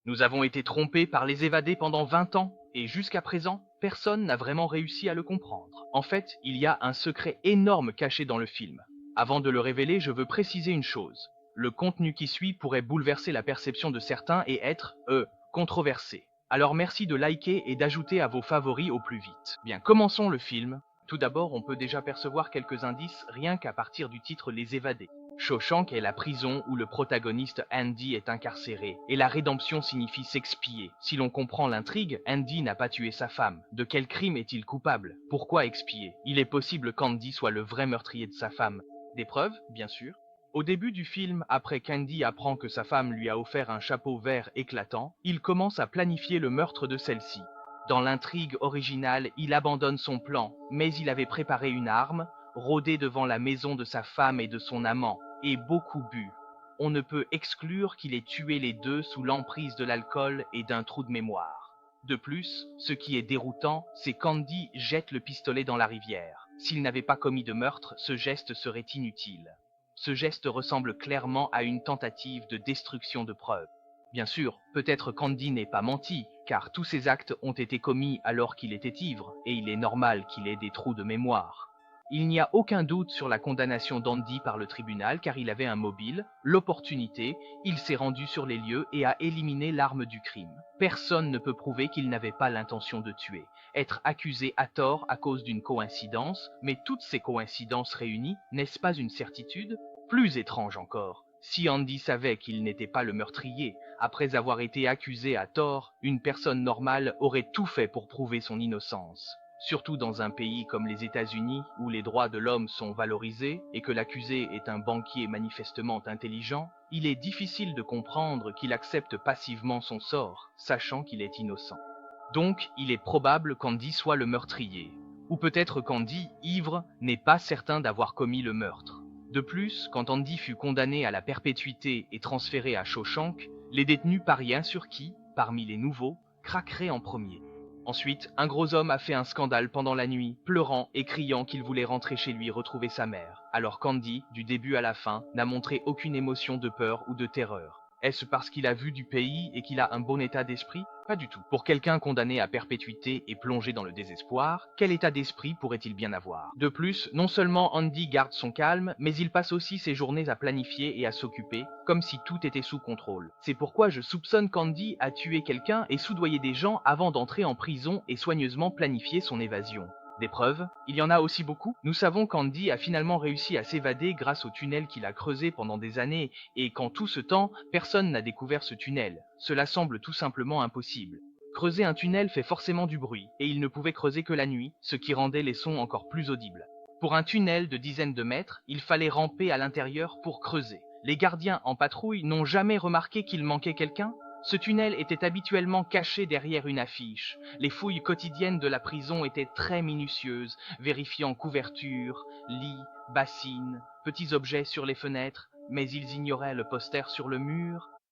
Nous avons été trompés par les évadés pendant 20 ans, et jusqu'à présent, personne n'a vraiment réussi à le comprendre. En fait, il y a un secret énorme caché dans le film. Avant de le révéler, je veux préciser une chose. Le contenu qui suit pourrait bouleverser la perception de certains et être, controversé. Alors merci de liker et d'ajouter à vos favoris au plus vite. Bien, commençons le film. Tout d'abord, on peut déjà percevoir quelques indices rien qu'à partir du titre Les Évadés. Shawshank est la prison où le protagoniste Andy est incarcéré, et la rédemption signifie s'expier. Si l'on comprend l'intrigue, Andy n'a pas tué sa femme. De quel crime est-il coupable? Pourquoi expier? Il est possible qu'Andy soit le vrai meurtrier de sa femme. Des preuves, bien sûr. Au début du film, après qu'Andy apprend que sa femme lui a offert un chapeau vert éclatant, il commence à planifier le meurtre de celle-ci. Dans l'intrigue originale, il abandonne son plan, mais il avait préparé une arme, rôdé devant la maison de sa femme et de son amant, et beaucoup bu. On ne peut exclure qu'il ait tué les deux sous l'emprise de l'alcool et d'un trou de mémoire. De plus, ce qui est déroutant, c'est qu'Andy jette le pistolet dans la rivière. S'il n'avait pas commis de meurtre, ce geste serait inutile. Ce geste ressemble clairement à une tentative de destruction de preuves. Bien sûr, peut-être qu'Andy n'est pas menti, car tous ces actes ont été commis alors qu'il était ivre, et il est normal qu'il ait des trous de mémoire. Il n'y a aucun doute sur la condamnation d'Andy par le tribunal car il avait un mobile, l'opportunité, il s'est rendu sur les lieux et a éliminé l'arme du crime. Personne ne peut prouver qu'il n'avait pas l'intention de tuer. Être accusé à tort à cause d'une coïncidence, mais toutes ces coïncidences réunies, n'est-ce pas une certitude? Plus étrange encore, si Andy savait qu'il n'était pas le meurtrier, après avoir été accusé à tort, une personne normale aurait tout fait pour prouver son innocence. Surtout dans un pays comme les États-Unis, où les droits de l'homme sont valorisés et que l'accusé est un banquier manifestement intelligent, il est difficile de comprendre qu'il accepte passivement son sort, sachant qu'il est innocent. Donc, il est probable qu'Andy soit le meurtrier. Ou peut-être qu'Andy, ivre, n'est pas certain d'avoir commis le meurtre. De plus, quand Andy fut condamné à la perpétuité et transféré à Shawshank, les détenus pariaient sur qui, parmi les nouveaux, craquerait en premier. Ensuite, un gros homme a fait un scandale pendant la nuit, pleurant et criant qu'il voulait rentrer chez lui retrouver sa mère, alors qu'Andy, du début à la fin, n'a montré aucune émotion de peur ou de terreur. Est-ce parce qu'il a vu du pays et qu'il a un bon état d'esprit? Pas du tout. Pour quelqu'un condamné à perpétuité et plongé dans le désespoir, quel état d'esprit pourrait-il bien avoir? De plus, non seulement Andy garde son calme, mais il passe aussi ses journées à planifier et à s'occuper, comme si tout était sous contrôle. C'est pourquoi je soupçonne qu'Andy a tué quelqu'un et soudoyé des gens avant d'entrer en prison et soigneusement planifier son évasion. Des preuves? Il y en a aussi beaucoup. Nous savons qu'Andy a finalement réussi à s'évader grâce au tunnel qu'il a creusé pendant des années, et qu'en tout ce temps, personne n'a découvert ce tunnel. Cela semble tout simplement impossible. Creuser un tunnel fait forcément du bruit, et il ne pouvait creuser que la nuit, ce qui rendait les sons encore plus audibles. Pour un tunnel de dizaines de mètres, il fallait ramper à l'intérieur pour creuser. Les gardiens en patrouille n'ont jamais remarqué qu'il manquait quelqu'un? Ce tunnel était habituellement caché derrière une affiche. Les fouilles quotidiennes de la prison étaient très minutieuses, vérifiant couverture, lits, bassines, petits objets sur les fenêtres, mais ils ignoraient le poster sur le mur.